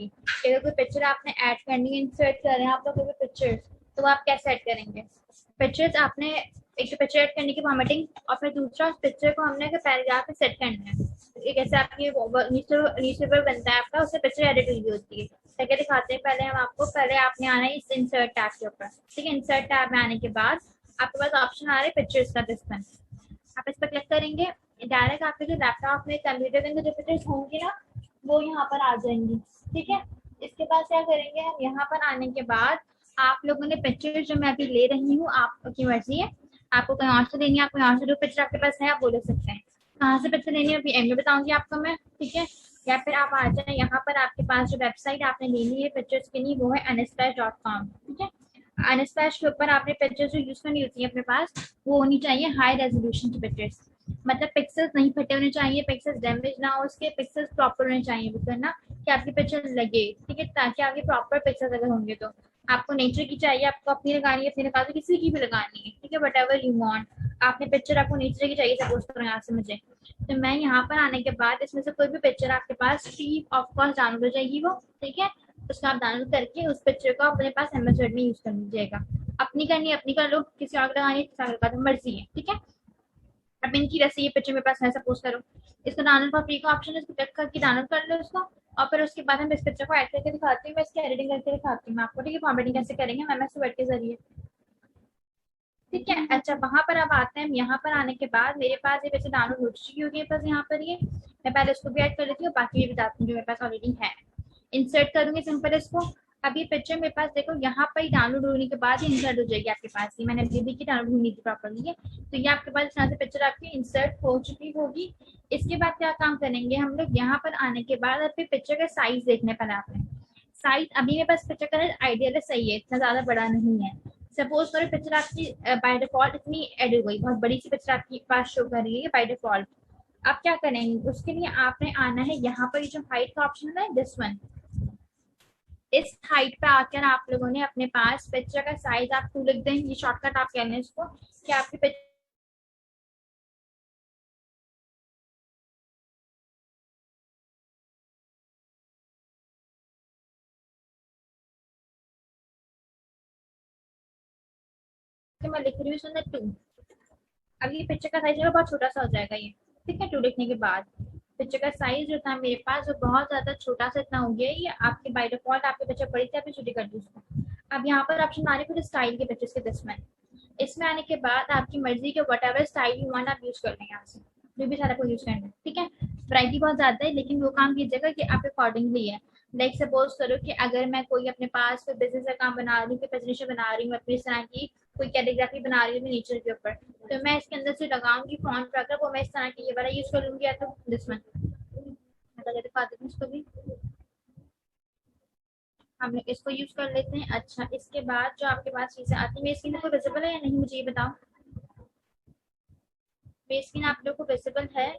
की। अगर कोई पिक्चर आपने ऐड करनी है, इंसर्ट कर रहे हैं आप लोग कोई पिक्चर्स, तो आप कैसे ऐड करेंगे? पिक्चर्स आपने एक तो पिक्चर ऐड करने की फॉर्मेटिंग, और फिर दूसरा उस पिक्चर को हमने पैराग्राफ में सेट करना है। एक ऐसे आपकी न्यूज़पेपर बनता है आपका, उससे पिक्चर एडिट हुई होती है। क्या दिखाते हैं पहले हम आपको, पहले आपने आना है इस इंसर्ट टैब के ऊपर। ठीक है, इंसर्ट टैब में आने के बाद आपके पास ऑप्शन आ रहा है पिक्चर्स का, डिस्पेंस। आप इस पर क्लिक करेंगे, डायरेक्ट आपके जो लैपटॉप में कंप्यूटर के अंदर जो पिक्चर्स होंगी ना, वो यहाँ पर आ जाएंगी। ठीक है, इसके बाद क्या करेंगे हम, यहाँ पर आने के बाद आप लोगों ने पिक्चर जो मैं अभी ले रही हूँ, आपकी मर्जी है, आपको कहीं और से लेनी है, आप कहीं और से जो पिक्चर आपके पास है आप बोल सकते हैं कहाँ से पिक्चर लेनी है, अभी एंड में बताऊंगी आपको मैं। ठीक है, या फिर आप आ जाए यहाँ पर, आपके पास जो वेबसाइट आपने लेनी है पिक्चर्स के लिए वो है unsplash.com। ठीक है, अनस्प्लैश के ऊपर आपने पिक्चर्स जो यूज करनी होती है अपने पास, वो होनी चाहिए हाई रेजोल्यूशन की पिक्चर्स। मतलब पिक्सल्स नहीं फटे होने चाहिए, पिक्सल्स डैमेज ना हो, उसके पिक्सल्स प्रॉपर होने चाहिए, वो करना कि आपकी पिक्चर लगे। ठीक है, ताकि आपके प्रॉपर पिक्सल्स अगर होंगे तो आपको नेचर की चाहिए, आपको अपनी लगानी है, अपनी लगा दो, किसी की भी लगानी है। ठीक है, वट एवर यू वांट, आपने पिक्चर आपको नेचर की चाहिए, सपोज करो यहाँ से मुझे, तो मैं यहाँ पर आने के बाद इसमें से कोई भी पिक्चर आपके पास फ्री ऑफ कॉस्ट डाउनलोड हो जाएगी वो। ठीक है, उसको आप डाउनलोड करके उस पिक्चर को अपने पास एमेजॉन में यूज कर लीजिएगा। अपनी करनी है अपनी कर लो, किसी और लगानी किसी और का, मर्जी है। ठीक है, अब इनकी वैसे ये पिक्चर मेरे पास है, सपोज करो, इसको डाउनलोड फॉर फ्री का ऑप्शन है, इसको क्लिक करके डाउनलोड कर लो इसको। और फिर उसके बाद हम इस पिक्चर को ऐड करके दिखाती हूँ, मैं इसकी एडिटिंग करके दिखाती हूँ आपको। ठीक है, फॉर्मेटिंग कैसे करेंगे एमएस वर्ड के जरिए। ठीक है, अच्छा वहां पर अब आते हैं, यहाँ पर आने के बाद मेरे पास ये पिक्चर डाउनलोड हो चुकी होगी बस यहाँ पर ये, मैं पहले उसको भी ऐड कर लेती हूँ, बाकी भी बताती हूँ जो मेरे पास ऑलरेडी है। इंसर्ट करूंगी सिंपल इसको। अब ये पिक्चर मेरे पास देखो यहाँ पर ही डाउनलोड होने के बाद ही इंसर्ट हो जाएगी आपके पास ही, मैंने अभी देखी डाउनलोड होनी थी प्रॉपरली है, तो ये आपके पास यहाँ से पिक्चर आपकी इंसर्ट हो चुकी होगी। इसके बाद क्या काम करेंगे हम लोग, यहाँ पर आने के बाद अपने पिक्चर का साइज देखने पर आपने साइज, अभी मेरे पास पिक्चर का आइडियल सही है, इतना ज्यादा बड़ा नहीं है। सपोज करो पिक्चर आपकी बाय डिफॉल्ट इतनी एड हो गई, बहुत बड़ी सी पिक्चर आपके पास शो कर रही है बाय डिफॉल्ट। अब क्या करेंगे उसके लिए, आपने आना है यहाँ पर, जो हाइट का ऑप्शन है दिस वन, इस हाइट पे आकर आप लोगों ने अपने पास पिक्चर का साइज आप टू लिख दें, ये शॉर्टकट आप कहने इसको, कि आपकी पिक्चर मैं लिख रही हूँ इसके अंदर 2। अब ये पिक्चर का साइज है बहुत छोटा सा हो जाएगा ये। ठीक है, 2 लिखने के बाद पिक्चर का साइज जो था मेरे पास वो बहुत ज्यादा छोटा सा इतना हो गया है, ये आपके बाय डिफॉल्ट आपके पिक्चर बड़ी थी, आपने छोटी कर दी उसको। अब यहाँ पर ऑप्शन आ रही है स्टाइल के पिक्चर्स के दसमें, इसमें आने के बाद आपकी मर्जी के what ever style you want आप यूज कर लें यहाँ से, जो भी सारा को यूज करना है। ठीक है, वैरायटी बहुत ज्यादा है, लेकिन वो काम कीजिएगा कि आप अकॉर्डिंगली है। लाइक सपोज करो कि अगर मैं कोई अपने पास कोई बिजनेस का काम बना रही हूँ, कोई प्रेजेंटेशन बना रही हूँ, अपनी इस तरह की कोई कैलीग्राफी बना रही हूँ नेचर के ऊपर, तो मैं इसके अंदर से लगाऊंगी फॉन्ट वगैरह, वो मैं इस तरह की ये वाला यूज कर लूंगी, या तो दिस वन दिखा देती हूँ इसको भी, हम लोग इसको यूज कर लेते हैं। अच्छा, इसके बाद जो आपके पास चीजें आती है, मेरी स्क्रीन को विजिबल है या नहीं मुझे ये बताओ, मेरी स्क्रीन आप लोग को विजिबल है?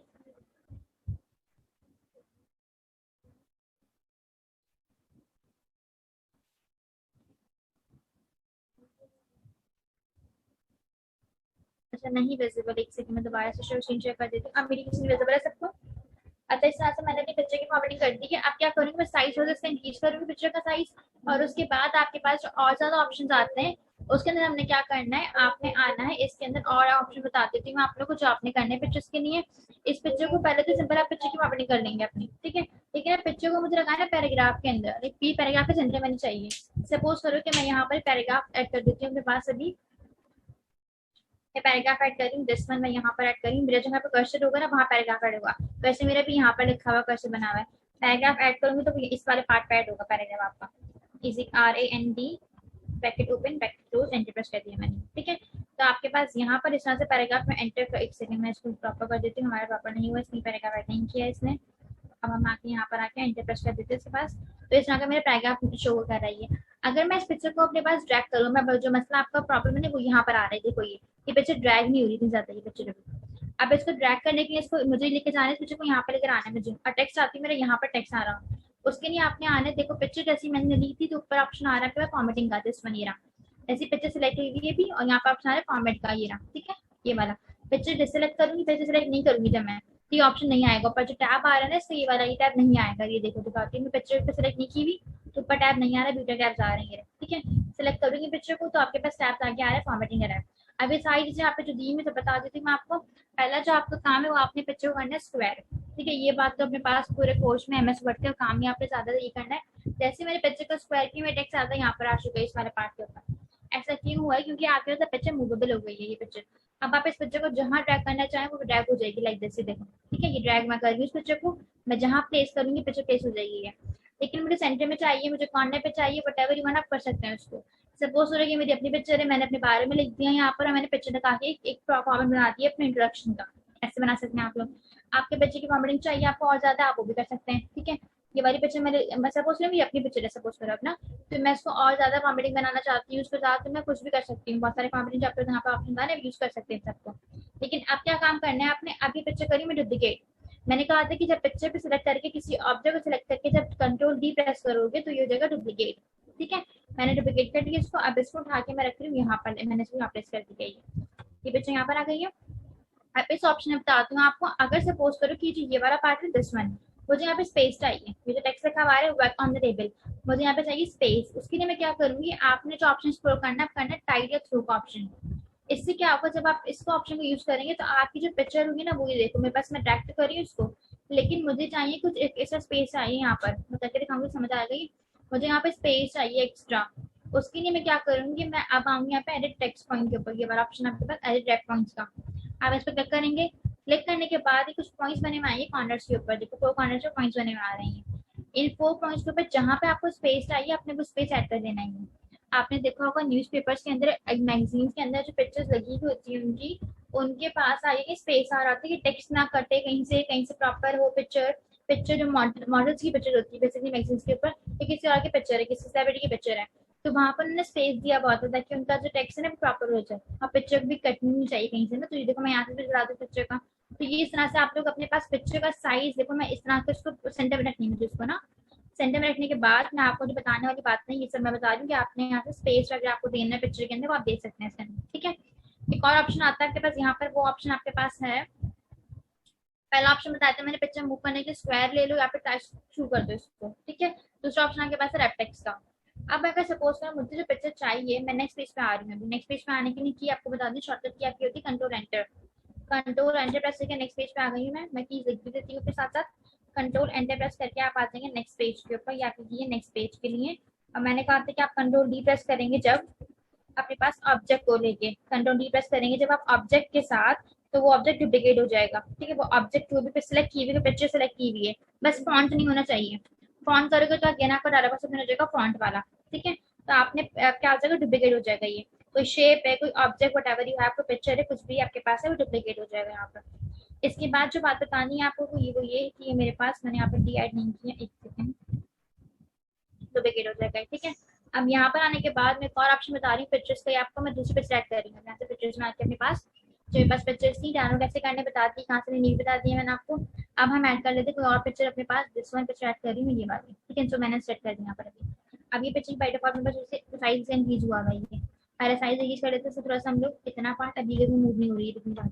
अच्छा नहीं विजिबल, एक सेकंड में दोबारा से स्क्रीन शेयर कर देती हूँ। अब मेरी स्क्रीन विजिबल है सबको? अच्छा, इस तरह से मैंने अपनी पिक्चर की फॉर्मेटिंग कर दी है। अब क्या करूंगी मैं, साइज हो इसका इंक्रीज करूंगी पिक्चर का साइज, और उसके बाद आपके पास जो और ज्यादा ऑप्शन आते हैं उसके अंदर हमने क्या करना है, आपने आना है इसके अंदर और ऑप्शन बता देती हूँ आप लोग को जो आपने करने पिक्चर्स के लिए। इस पिक्चर को पहले तो सिंपल आप पिक्चर की फॉर्मेटिंग कर लेंगे अपनी। ठीक है, लेकिन पिक्चर को मुझे लगाना है पैराग्राफ के अंदर, एक पी पैराग्राफ के सेंटर में चाहिए। सपोज करो कि मैं यहाँ पर पैराग्राफ ऐड कर देती हूँ अपने पास अभी, मैं पैराग्राफ ऐड कर रही हूँ, दिस वन मैं यहाँ पर ऐड करी हूँ, मेरा जहाँ पे कर्सर होगा ना वहाँ पैराग्राफ ऐड होगा, वैसे मेरा भी यहाँ पर लिखा हुआ कर्सर बना हुआ है। पैराग्राफ ऐड करूंगी तो इस वाले पार्ट पे ऐड होगा पैराग्राफ आपका, easy RAND bracket open bracket close enter press कर दिया मैंने। ठीक है, तो आपके पास यहाँ पर इस तरह से पैराग्राफ में एंटर कर, एक सेकंड में इसको प्रॉपर कर देती हूँ, हमारा प्रॉपर नहीं हुआ इसमें, पैराग्राफ ऐड नहीं किया इसने। अब हम आके यहाँ पर आके एंटर प्रेस कर देते हैं इसके पास, तो इस तरह का मेरा पैराग्राफ शो कर रही है। अगर मैं इस पिक्चर को अपने पास ड्रैग करूँ, मैं जो मसला आपका प्रॉब्लम है ना वो यहाँ पर आ रही थी, देखो ये पिक्चर ड्रैग नहीं हो रही थी ज्यादा ये पिक्चर अभी। अब इसको ड्रैग करने के लिए इसको मुझे लेके जाना है, इस पिक्चर को यहाँ पर लेकर आना है मुझे, और टेक्स्ट आती है मेरा यहाँ पर टेक्स्ट आ रहा हूँ, उसके लिए आपने आना है, देखो पिक्चर जैसी मैंने ली थी तो ऊपर ऑप्शन आ रहा है फॉर्मेटिंग का, दिस वन ये रहा, ऐसी पिक्चर सिलेक्ट हुई है भी, और यहाँ पर ऑप्शन आ रहा है फॉर्मेट का ये रहा। ठीक है, ये वाला पिक्चर डिसलेक्ट करूंगी, पिक्चर सिलेक्ट नहीं करूंगी जब मैं, तो ये ऑप्शन नहीं आएगा। ऊपर जो टैब आ रहा है ना इससे ये वाला ये टैब नहीं आएगा। ये देखो दिखाती हूँ मैं, पिक्चर पे सेलेक्ट नहीं की हुई तो ऊपर टैब नहीं आ रहा है, ब्यूटी टैब्स आ रहे हैं। ठीक है, सेलेक्ट करूंगी पिक्चर को तो आपके पास टैब्स आगे आ रहा है, फॉर्मेटिंग है। अब ये सारी चीजें यहाँ पे जो दी मैं तो बता देती हूँ मैं आपको। पहला जो आपका काम है वो आपने पिक्चर को करना है स्क्वायर। ठीक है, ये बात तो अपने पास पूरे कोर्स में एमएस वर्ड का काम ही आपने ज्यादा ये करना है। जैसे मैंने पिक्चर को स्क्वायर की मैं टेक्स्ट ज्यादा यहाँ पर आ चुका है इस वाले पार्ट के ऊपर। ऐसा क्यों हुआ है, क्योंकि आपके पास पिक्चर मूवेबल हो गई है ये पिक्चर। अब आप इस पिक्चर को जहां ड्रैग करना चाहें वो ड्रैग हो जाएगी, लाइक जैसे देखो। ठीक है, ये ड्रैग मैं कर रही हूँ इस पिक्चर को, मैं जहां प्लेस करूंगी पिक्चर प्लेस हो जाएगी है। लेकिन मुझे सेंटर में चाहिए, मुझे कॉर्नर पे चाहिए, वट एवर यू वांट आप कर सकते हैं उसको। सपोज हो रहा है कि मेरी अपनी पिक्चर है, मैंने अपने बारे में लिख दिया यहाँ पर, और मैंने पिक्चर लगा के एक कॉमेंट बना दिया अपने इंट्रोडक्शन का। ऐसे बना सकते हैं आप लोग। आपके बच्चे की कॉमेंटिंग चाहिए आपको और ज्यादा, आप वो भी कर सकते हैं। ठीक है, ये वाली पिक्चर मैं सपोज करूँ, ये अपनी पिक्चर है सपोज करो अपना, तो मैं इसको और ज्यादा कॉमेडिंग बनाना चाहती हूँ, उसके साथ तो मैं कुछ भी कर सकती हूँ। बहुत सारे कॉमेडिंग चैप्टर यहाँ पे ऑप्शन है, यूज कर सकते हैं सबको। लेकिन अब क्या काम करना है आपने, अभी पिक्चर करी मैं डुप्लीकेट। मैंने कहा था कि जब पिक्चर पे सिलेक्ट करके किसी ऑब्जेक्ट को सिलेक्ट करके जब कंट्रोल डी प्रेस करोगे तो ये हो जाएगा डुप्लीकेट। ठीक है, मैंने डुप्लीकेट कर दिया इसको। अब इसको उठा के मैं रख रही हूँ यहाँ पर, मैंने इसको यहाँ प्रेस कर दी गई है, ये पिक्चर यहाँ पर आ गई है। अब इस ऑप्शन में बताती हूँ आपको, अगर सपोज करो कि जो ये वाला पार्ट है दिस वन, मुझे यहाँ पे स्पेस चाहिए, ये जो टेक्स्ट लिखा हुआ है वर्क ऑन द टेबल, मुझे यहाँ पे चाहिए स्पेस। उसके लिए मैं क्या करूंगी, आपने जो ऑप्शन एक्सप्लोर करना है टाइट या थ्रू का ऑप्शन। इससे क्या होगा, जब आप इसको ऑप्शन को यूज करेंगे तो आपकी जो पिक्चर होगी ना वो ये देखो, मेरे पास मैं ड्रैग तो करी इसको, लेकिन मुझे चाहिए कुछ ऐसा स्पेस चाहिए यहाँ पर, मैं करके दिखाऊंगी समझ आ गई। मुझे यहाँ पे स्पेस चाहिए एक्स्ट्रा। उसके लिए मैं क्या करूंगी, मैं अब आऊंगी यहाँ पे एडिट टेक्स्ट पॉइंट के ऊपर, ये वाला ऑप्शन आपके पास एडिट टेक्स्ट पॉइंट्स का। आप इस पर क्लिक करेंगे, क्लिक करने के बाद कुछ पॉइंट्स बने हुए आएंगे कॉर्नर्स के ऊपर, देखो 4 कॉर्नर्स पे पॉइंट्स बने हुए आ रहे हैं। इन 4 पॉइंट्स के ऊपर जहां पे आपको स्पेस चाहिए अपने को स्पेस ऐड कर देना है। आपने देखा होगा न्यूज़पेपर्स के अंदर, मैगजीन के अंदर जो पिक्चर्स लगी हुई होती है उनकी, उनके पास आगे स्पेस आ रहा था कि टेक्स्ट ना कटे कहीं से प्रॉपर हो पिक्चर। पिक्चर जो मॉडल्स की पिक्चर होती है बेसिकली मैगजीन के ऊपर, ये किसी और की पिक्चर है, किसी सेलिब्रिटी की पिक्चर है, तो वहां पर उन्होंने स्पेस दिया हुआ था ताकि उनका जो टेक्स्ट है ना प्रॉपर हो जाए, और पिक्चर भी कटनी नहीं चाहिए कहीं से ना। तो ये देखो मैं यहाँ से भी चला दूँ पिक्चर का, तो ये इस तरह से आप लोग अपने पास पिक्चर का साइज देखो, मैं इस तरह से उसको सेंटर में रखनी मुझे उसको ना, सेंटर में रखने के बाद मैं आपको जो बताने वाली बात नहीं, ये सब मैं बता रही हूँ कि आपने यहाँ से स्पेस अगर आपको देना है पिक्चर के अंदर वो आप दे सकते हैं इसके अंदर। ठीक है, एक और ऑप्शन आता है आपके पास यहाँ पर, वो ऑप्शन आपके पास है, पहला ऑप्शन बताया था मैंने पिक्चर मूव करने के, स्क्वायर ले लो या फिर टच थ्रू कर दो इसको। ठीक है, दूसरा ऑप्शन आपके पास है रेपटेक्स का। अब अगर सपोज करो मुझे जो पिक्चर चाहिए, मैं नेक्स्ट पेज पे आ रही हूँ। नेक्स्ट पेज पे आने के लिए की आपको बता दूं शॉर्टकट की आपकी होती है control enter. Control enter press करके नेक्स्ट पेज पे आ गई हूँ मैं कीज लिख भी देती हूँ, फिर साथ साथ कंट्रोल एंटर प्रेस करके आप आ जाएंगे नेक्स्ट पेज के ऊपर, या आपकी नेक्स्ट पेज के लिए। और मैंने कहा था कि आप कंट्रोल डी प्रेस करेंगे जब अपने पास ऑब्जेक्ट को लेके, कंट्रोल डी प्रेस करेंगे जब आप ऑब्जेक्ट के साथ, तो वो ऑब्जेक्ट डुप्लीकेट हो जाएगा। ठीक है, वो ऑब्जेक्ट जो भी सिलेक्ट की हुई है, पिक्चर सिलेक्ट की हुई है, बस फॉन्ट नहीं होना चाहिए। फॉन्ट करोगे तो अगेन आपका डाटा बस हो जाएगा फॉन्ट वाला। ठीक है, तो आपने क्या हो जाएगा, डुप्लीकेट हो जाएगा। ये कोई शेप है, कोई object what ever you have, कोई पिक्चर है, कुछ भी आपके पास है वो डुप्लीकेट हो जाएगा यहाँ पर। इसके बाद जो बात बतानी है आपको वो ये कि ये मेरे पास मैंने यहाँ पर डी ऐड नहीं किया, एक सेकेंड, डुप्लीकेट हो जाएगा। ठीक है, अब यहाँ पर आने के बाद मैं एक और ऑप्शन बता रही हूँ पिक्चर्स का, आपको मैं दूसरे पे सेलेक्ट कर रही हूँ। यहाँ से पिक्चर्स में आके अपने पास जो मेरे पास पिक्चर्स थी डाउनलोड कैसे करने बताती, कहाँ से नहीं बता दी है मैंने आपको। अब हम ऐड कर लेते कोई और पिक्चर अपने पास, दिस वन पिक्चर ऐड कर रही हूँ ये वाली। ठीक है, तो मैंने सेट कर दिया यहाँ पर अभी। अब ये पिक्चर बाय डिफॉल्ट में बस साइज से इंक्रीज हुआ है, ये पहले साइज इंक्रीज कर लेते थोड़ा सा हम लोग, इतना पार्ट अभी भी मूव नहीं हो रही है, इतनी बात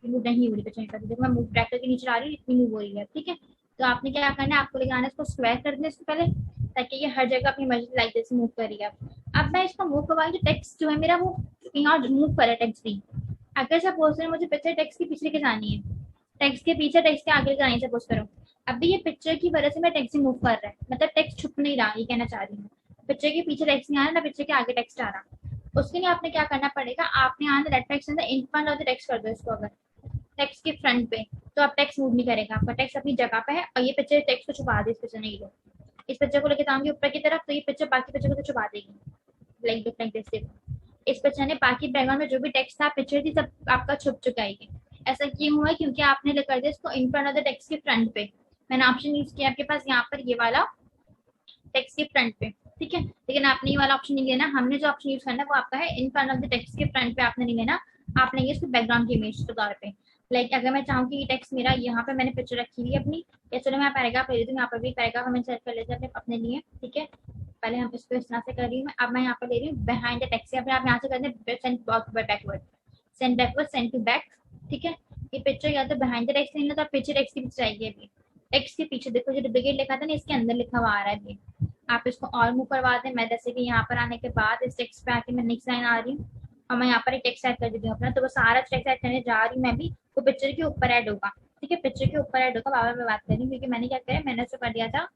मूव नहीं हो रही पिक्चर। देखो मैं मूव ट्रैक्टर के नीचे आ रही हूँ, इतनी मूव हो रही है। ठीक है, तो आपने क्या करना है, आपको लेके आना है इसको स्क्वायर कर देना इसको पहले, ताकि ये हर जगह अपनी मर्जी लाइक जैसे मूव करेगा। अब मैं इसको मूव करवाऊंगी, जो टेक्स्ट जो है मेरा वो कहीं और मूव करे टेक्स्ट भी। अगर सपोज करो मुझे पिक्चर टेक्स्ट के पीछे के जानी है, टेक्स्ट के पीछे टेक्स्ट के आगे जानी है सपोज करो, अभी ये पिक्चर की वजह से मैं टेक्स्ट मूव कर रहा है, मतलब टेक्स्ट छुप नहीं रहा, ये कहना चाह रही हूँ। पिक्चर के पीछे टेक्स्ट नहीं आ रहा ना पिक्चर के आगे टेक्स्ट आ रहा। उसके लिए आपने क्या करना पड़ेगा, आपने आना red text in front of the text कर दो इसको, अगर टेक्स्ट के फ्रंट पे, तो आप टेक्स्ट मूव नहीं करेगा, आपका टेक्स्ट अपनी जगह पे है। और ये पिक्चर टेक्स्ट को छुपा दे, इस पिक्चर नहीं लो, इस पिक्चर को लेके जाऊंगी ऊपर की तरफ, तो ये पिक्चर बाकी पिक्चर को तो छुपा देगी, लाइक लुक लाइक दिस। इस पिक्चर ने बाकी बैकग्राउंड में जो भी टेक्स्ट था पिक्चर थी सब आपका छुप चुका है। ऐसा क्यों हुआ है, क्योंकि आपने कर दिया इसको in front of the text के फ्रंट पे। मैंने ऑप्शन यूज किया आपके पास यहाँ पर ये वाला टेक्स्ट के फ्रंट पे। ठीक है, लेकिन आपने ये वाला ऑप्शन नहीं लेना, हमने जो ऑप्शन यूज करना है वो आपका है in front of the text के फ्रंट पे, आपने नहीं लेना, आपने ये इसको बैकग्राउंड की इमेज के तौर पे। लाइक अगर मैं चाहूँ कि ये टेक्स्ट मेरा यहाँ पे मैंने पिक्चर रखी हुई है अपनी, या चलो मैं पैराग्राफ ले लेती हूँ, यहाँ पर भी पैराग्राफ हमें सेलेक्ट कर लेते हैं अपने लिए। ठीक है, पहले हम इसको इस तरह से कर रही हूँ, अब मैं यहाँ पर ले रही हूँ बिहाइंड द टेक्स्ट, या फिर आप यहाँ से कर दें send backward, send backward, send to back. ठीक है, ये पिक्चर या तो बिहाइंड द टेक्स्ट लेना, तो आप पिक्चर टेक्स्ट के पीछे जाइए। अभी टेक्स्ट के पीछे देखो, जो डुप्लीकेट लिखा था ना, इसके अंदर लिखा हुआ आ रहा है। आप इसको और मूव करवा दें। मैं जैसे कि यहाँ पर आने के बाद इस टेक्स्ट पे आके मैं नेक्स्ट लाइन आ रही हूँ और मैं यहाँ पर एक टेक्स्ट ऐड कर देती हूँ अपना, तो वो सारा टेक्स्ट ऐड करने जा रही हूँ मैं भी, वो पिक्चर के ऊपर ऐड होगा। ठीक है, पिक्चर के ऊपर ऐड होगा। बाबा मैं बात कर रही हूँ क्योंकि मैंने क्या करा, मैंने उसको कर दिया था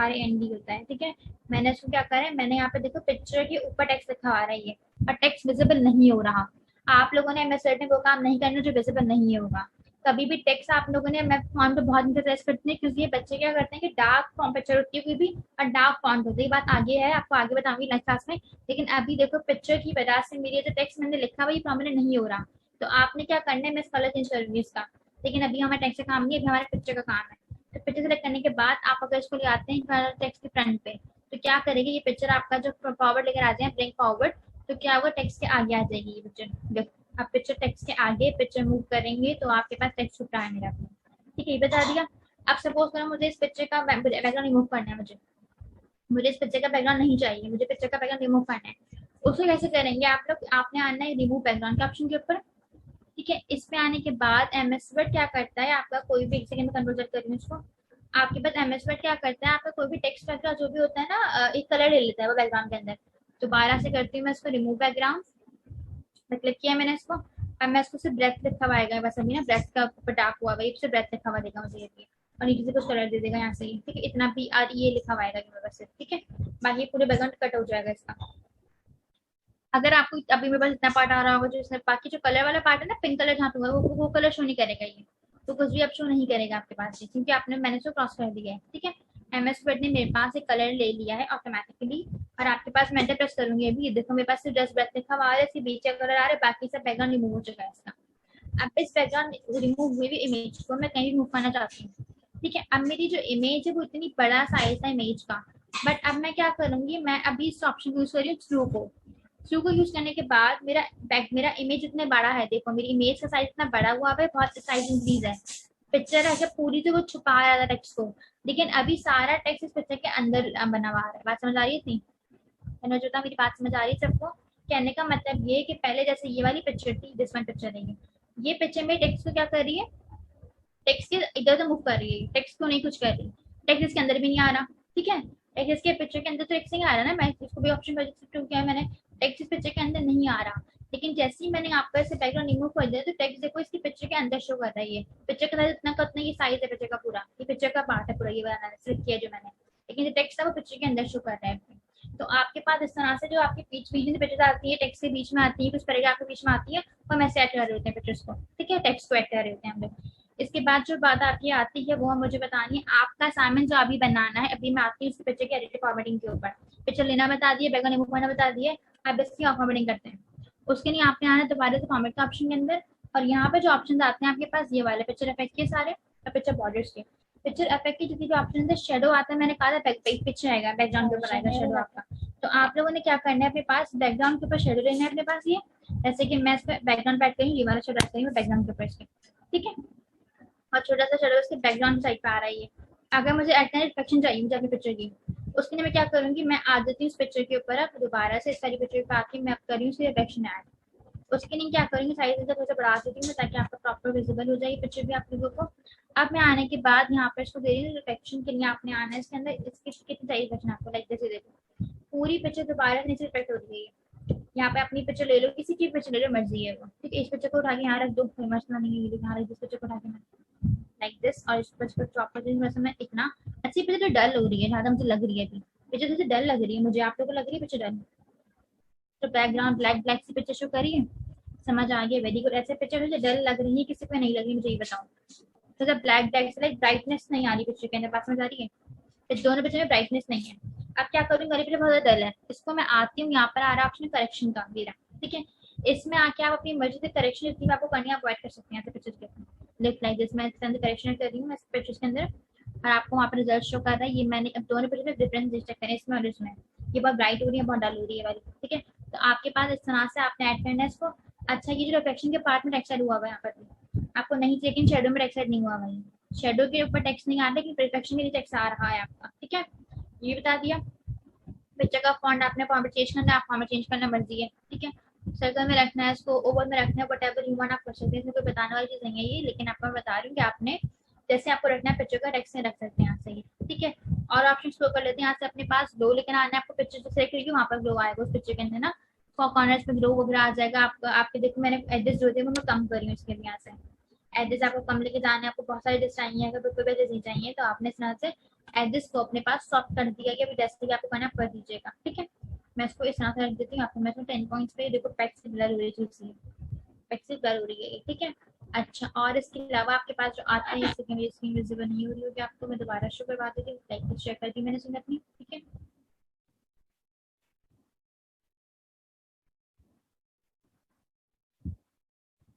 RAND होता है। ठीक है, मैंने उसको क्या करा है, मैंने यहाँ पे देखो पिक्चर के ऊपर टेक्स्ट लिखा आ रहा है ये, और टेक्स्ट विजिबल नहीं हो रहा। आप लोगों ने MS Word में वो काम नहीं करना जो विजिबल नहीं होगा। कभी भी टेक्स्ट आप लोगों ने, मैं फॉन्ट पे बहुत इंटरेस्ट करते हैं क्योंकि ये बच्चे क्या करते हैं कि डार्क फॉन्ट पिक्चर होती है कोई भी और डार्क फॉन्ट होती है। बात आगे है, आपको आगे बताऊंगी नेक्स्ट क्लास में। लेकिन अभी देखो पिक्चर की वजह से मेरी जो टेक्स्ट मैंने लिखा हुआ ये प्रोमिनेंट नहीं हो रहा, तो आपने क्या करना है, मैं कलर चेंज करूंगी इसका। लेकिन अभी हमारे टेक्स्ट का काम नहीं है, अभी हमारे पिक्चर का काम है। तो पिक्चर सेलेक्ट करने के बाद आप अगर इसको ले आते हैं टेक्स्ट के फ्रंट पे, तो क्या करेगी ये पिक्चर आपका जो फॉरवर्ड लेकर आते हैं ब्रिंग फॉरवर्ड, तो क्या होगा, टेक्स्ट के आगे आ जाएगी ये पिक्चर। देखो आप पिक्चर टेक्स्ट के आगे पिक्चर मूव करेंगे तो आपके पास टेक्स्ट छुपा है मेरा। ठीक है, ये बता दिया। अब सपोज करो मुझे इस पिक्चर का बैकग्राउंड रिमूव करना है, मुझे इस पिक्चर का बैकग्राउंड नहीं चाहिए, मुझे पिक्चर का बैकग्राउंड रिमूव करना है। उसको कैसे करेंगे आप लोग, आपने आना है रिमूव बैकग्राउंड के ऑप्शन के ऊपर। ठीक है, इस पे आने के बाद MS Word क्या करता है, आपका कोई भी, एक सेकंड में कंट्रोल कर रही हूँ इसको। आपके पास MS Word क्या करता है, आपका कोई भी टेक्स्ट वगैरह जो भी होता है ना, एक कलर ले लेता है वो बैकग्राउंड के अंदर। दोबारा से करती हूँ मैं इसको रिमूव बैकग्राउंड, क्लिक किया मैंने इसको। अब मैं इसको सिर्फ ब्रेथ लिखा हुआ आएगा, बस अभी ना ब्रेथ का ऊपर डार्क हुआ है, सिर्फ ब्रेथ लिखा हुआ देगा मुझे ये, और नीचे से कुछ कलर दे देगा यहाँ से। ठीक है, इतना भी ये लिखा हुआ आएगा बस। ठीक है, बाकी पूरे बैकग्राउंड कट हो जाएगा इसका। अगर आपको अभी मेरे पास इतना पार्ट आ रहा होगा, जो इसमें बाकी जो कलर वाला पार्ट है ना, पिंक कलर जहाँ पे होगा वो कलर शो नहीं करेगा ये, तो कुछ भी अब शो नहीं करेगा आपके पास ये, क्योंकि आपने मैंने इसको क्रॉस कर दिया है। ठीक है, MS Word ने मेरे पास एक कलर ले लिया है ऑटोमेटिकली, और आपके पास मैं एंटर प्रेस करूंगी अभी, ये देखो मेरे पास सिर्फ जस्ट ब्रेथ लिखा हुआ आ रहा है, इसके बीच का कलर आ रहा है, बाकी सब बैकग्राउंड रिमूव हो चुका है इसका। अब इस बैकग्राउंड रिमूव हुई हुई इमेज को मैं कहीं मूव करना चाहती हूँ। ठीक है, अब मेरी जो इमेज है वो इतनी बड़ा साइज है इमेज का, बट अब मैं क्या करूंगी, मैं अभी इस ऑप्शन को यूज कर रही हूँ थ्रू को। थ्रू को यूज करने के बाद मेरा इमेज इतना बड़ा है, देखो मेरी इमेज का साइज इतना बड़ा हुआ है, बहुत साइज इंक्रीज है। पिक्चर है पूरी तो वो छुपा रहा था टेक्स्ट को, लेकिन अभी सारा टेक्स्ट इस पिक्चर के अंदर बना हुआ है। बात समझ आ रही थी, मेरी बात समझ आ रही है सबको। कहने का मतलब ये कि पहले जैसे ये वाली पिक्चर थी, दिस वन पिक्चर है ये पिक्चर में टेक्स्ट को क्या कर रही है, टेक्स्ट के इधर उधर मूव कर रही है, टेक्स्ट को नहीं कुछ कर रही, टेक्स्ट इसके अंदर भी नहीं आ रहा। ठीक है, टेक्स्ट इसके पिक्चर के अंदर तो टेक्स्ट नहीं आ रहा ना, मैं इसको भी ऑप्शन कर सकती हूँ, क्या मैंने टेक्स्ट इस पिक्चर के अंदर नहीं आ रहा। लेकिन जैसे ही मैंने आपका ऐसे बैकग्राउंड रिमूव कर दिया तो टेक्स्ट देखो इसकी पिक्चर के अंदर शो कर रहा है। ये पिक्चर का साइज इतना का उतना, ये साइज है पिक्चर का पूरा, ये पिक्चर का पार्ट है पूरा, ये वाला सिलेक्ट किया जो मैंने, लेकिन जो टेक्स्ट है वो पिक्चर के अंदर शो कर रहा है। तो आपके पास इस तरह से जो आपके बीच बीच में पिक्चर आती है, टेक्स्ट के बीच में आती है, कुछ तरह आपके बीच में आती है, और हम ऐसे ऐड कर रहे होते हैं पिक्चर्स को। ठीक है, टेक्स्ट को ऐड कर रहे होते हैं हम लोग। इसके बाद जो बात आपकी आती है वो मुझे बतानी है, आपका असाइनमेंट जो अभी बनाना है। अभी मैं आती हूँ उसके पिक्चर के एडिटिव फॉर्मेटिंग के ऊपर। पिक्चर लेना बता दिए, बैकग्राउंड रिमूव करना बता दिए, अब इसकी फॉर्मेटिंग करते हैं। उसके लिए आपने आना है दोबारा से फॉर्मेट का ऑप्शन के अंदर, और यहाँ पे जो ऑप्शन आते हैं आपके पास ये वाले पिक्चर इफेक्ट के सारे और पिक्चर बॉर्डर्स के। पिक्चर इफेक्ट की जितनी भी ऑप्शन है, शेडो आता है, मैंने कहा था पिक्चर आएगा बैकग्राउंड के ऊपर आएगा शेडो आपका। तो आप लोगों ने क्या करना है, अपने पास बैकग्राउंड के ऊपर शेडो लेना है अपने पास ये, जैसे कि मैं इसका बैकग्राउंड पे ऐड करूँ, ये वाला शेडो ऐड करूँ बैकग्राउंड के ऊपर इसके। ठीक है, और छोटा सा शेडो इसके बैकग्राउंड साइड पे आ रहा है ये। अगर मुझे ऐड करना रिफ्लेक्शन चाहिए मुझे अपनी पिक्चर की, उसके लिए मैं क्या करूंगी, मैं आ जाती हूँ इस पिक्चर के ऊपर, अब दोबारा से इस सारी पिक्चर पे आके मैं कर रही हूँ रिफ्लेक्शन ऐड। उसके लिए क्या करूंगी, साइज इधर थोड़ा बढ़ा देती हूँ ताकि आपको प्रॉपर विजिबल हो जाए पिक्चर भी आप लोगों को। अब मैं आने के बाद यहाँ पर इसको दे रही हूँ रिफ्लेक्शन के लिए, आपने आना है इसके अंदर, इसकी कितनी चाहिए रिफ्लेक्शन आपको, लाइक जैसे देखो पूरी पिक्चर दोबारा से नीचे रिफ्लेक्ट हो रही है। यहाँ पे अपनी पिक्चर ले लो, किसी की पिक्चर ले लो, मर्जी है वो। ठीक है, इस पिक्चर को उठा के यहाँ रख दो, कोई मसला नहीं है, यहाँ रख दो इस पिक्चर को उठा के लाइक दिस, और इस पिक्चर को प्रॉपर वैसे मैं इतना अच्छी पिक्चर तो डल हो रही है, ज्यादा मुझे लग रही है अभी पिक्चर जैसे डल लग रही है मुझे, आप लोगों को लग रही है पिक्चर डल, तो बैकग्राउंड ब्लैक ब्लैक सी पिक्चर शो करिए, समझ आ गया, वेरी गुड। ऐसे पिक्चर मुझे डल लग रही है, किसी को नहीं लग रही, मुझे ये बताओ। तो जब ब्लैक ब्लैक से लाइक ब्राइटनेस नहीं आ रही पिक्चर के अंदर, बात समझ आ रही है, तो दोनों पिक्चर में ब्राइटनेस नहीं है। अब क्या करूँगी, मेरी पिक्चर बहुत डल है, इसको मैं आती हूँ, यहाँ पर आ रहा है ऑप्शन करेक्शन का मेरा। ठीक है, इसमें आके आप अपनी मर्जी से करेक्शन जितनी आपको करनी है आप ऐड कर सकते हैं पिक्चर्स के अंदर। लिफ्ट लाइक दिस, मैं इसके अंदर करेक्शन कर रही हूँ पिक्चर्स के अंदर, और आपको वहाँ पर रिजल्ट शो कर रहा है। ये मैंने अब दोनों पिक्चर में डिफरेंस चेक करें, इसमें और इसमें, ये बहुत ब्राइट हो रही है, बहुत डल हो रही है वाली। ठीक है, तो आपके पास इस तरह से आपने ऐड करना है इसको। अच्छा, ये जो रिफ्लेक्शन के पार्ट में टेक्स्ट ऐड हुआ हुआ है यहाँ पर आपको नहीं चाहिए, लेकिन शेडो में टेक्स्ट ऐड नहीं हुआ हुआ है, शेडो के ऊपर टेक्स्ट नहीं आ रहा, लेकिन रिफ्लेक्शन के लिए टेक्स्ट आ रहा है आपका। ठीक है, ये बता दिया। पिक्चर का फॉन्ट आपने फॉर्मेट चेंज करना है, आप फॉर्मेट चेंज करना मर्जी है। ठीक है, सर्कल में रखना है, इसको ओवल में रखना है, वट एवर यू वांट आप कर सकते हैं, इसमें कोई बताने वाली चीज नहीं है ये, लेकिन आपको मैं बता रही हूँ कि आपने जैसे आपको रखना है पिक्चर का टेक्स्ट में रख सकते हैं यहाँ से ही, ठीक है। और ऑप्शन स्लो कर लेते हैं, यहाँ से अपने पास ग्लो लेकर आना है आपको, पिक्चर जो सेलेक्ट करेगी वहाँ पर ग्लो आएगा उस पिक्चर के अंदर ना, कॉर्नर्स में ग्लो वगैरह आ जाएगा आपका। आपके देखो मैंने एड्रेस जो थे वो मैं कम कर रही हूँ इसके लिए, यहाँ से एड्रेस आपको कम लेके जाना है, आपको बहुत सारे एड्रेस चाहिए, अगर कोई एड्रेस नहीं चाहिए तो आपने इस तरह से एड्रेस को अपने पास सॉफ्ट कर दिया कि अभी डेस्क आपको करना कर दीजिएगा, ठीक है। मैं इसको इस तरह से रख देती हूँ आपको, मैं 10 पॉइंट्स पे देखो पैक से ब्लर हो रही है, पैक से ब्लर हो रही है, ठीक है। अच्छा, और इसके अलावा आपके पास जो आते हैं जैसे कि मेरी स्क्रीन विजिबल नहीं हो रही होगी आपको, मैं दोबारा शो करवा देती हूँ, लाइक चेक कर दी मैंने सुन अपनी, ठीक है।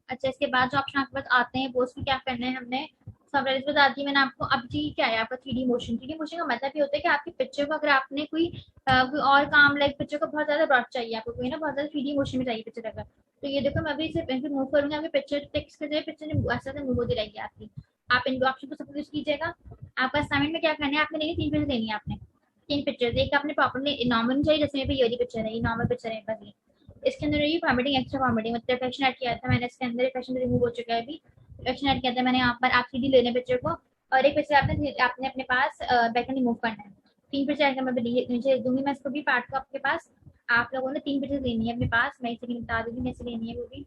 अच्छा, इसके बाद जो ऑप्शन आपके पास आते हैं वो उसमें क्या करना है हमने, समराइज बता दी मैंने आपको। अब जी क्या है आपका 3D मोशन, 3D मोशन का मतलब ये होता है कि आपकी पिक्चर को अगर आपने कोई और काम लाइक पिक्चर को बहुत ज्यादा ब्रॉड चाहिए आपको, कोई ना बहुत ज्यादा 3D मोशन में चाहिए पिक्चर अगर, तो ये देखो मैं अभी इसे मूव करूंगी, आपकी पिक्चर टेक्स्ट के जरिए पिक्चर ऐसा से मूव होती रहेगी आपकी। आप इन ऑप्शन को सब यूज कीजिएगा। आपका असाइनमेंट में क्या करना है, आपने लेनी 3 पिक्चर लेनी है आपने, 3 पिक्चर, एक आपने प्रॉपरली नॉर्मल चाहिए, जैसे मेरे पे ये वाली पिक्चर है, ये नॉर्मल पिक्चर है बस ये। इसके अंदर ये फॉर्मेटिंग एक्स्ट्रा फॉर्मेटिंग मतलब इफेक्शन ऐड किया था मैंने, इसके अंदर इफेक्शन रिमूव हो चुका है अभी, इफेक्शन ऐड किया था मैंने यहाँ पर। आप सीधी लेने पिक्चर को, और एक पिक्चर आपने आपने अपने पास बैक रिमूव करना है। 3 पिक्चर ऐड मैं नीचे दूंगी मैं इसको भी पार्ट को आपके पास। आप लोगों ने 3 पिक्चर लेनी है अपने पास, मैं इसे बता दूंगी कैसे लेनी है वो भी।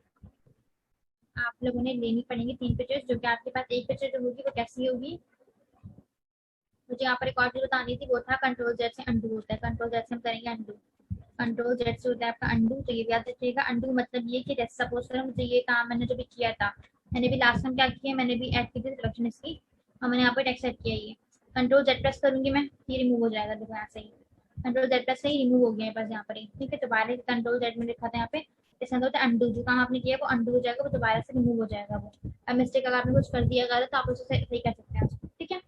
आप लोगों ने लेनी पड़ेंगी 3 पिक्चर, जो कि आपके पास एक पिक्चर जो होगी वो कैसी होगी। मुझे यहाँ पर एक और चीज बतानी थी, वो था कंट्रोल जेड से अंडू होता है, कंट्रोल जेड से हम करेंगे अंडू। कंट्रोल जेड से होता है आपका अंडू, तो ये भी याद रखिएगा। अंडू मतलब ये कि जैसे सपोज करो मुझे ये काम मैंने जो भी किया था, मैंने भी लास्ट टाइम क्या किया, मैंने भी ऐड की थी सिलेक्शन इसकी, और मैंने यहाँ पर टेक्स्ट ऐड किया, ये कंट्रोल जेड प्रेस करूंगी मैं, ये रिमूव हो जाएगा, देखो यहाँ से ही कंट्रोल जेड प्रेस से ही रिमूव हो गया है बस यहाँ पर ही, ठीक है। दोबारा कंट्रोल जेड में लिखा था यहाँ पे, इसका होता है अंडू, जो काम आपने किया वो अंडू हो जाएगा, वो दोबारा से रिमूव हो जाएगा वो। अब मिस्टेक अगर आपने कुछ कर दिया गलत तो आप उसे सही कर सकते हैं उसको, ठीक है।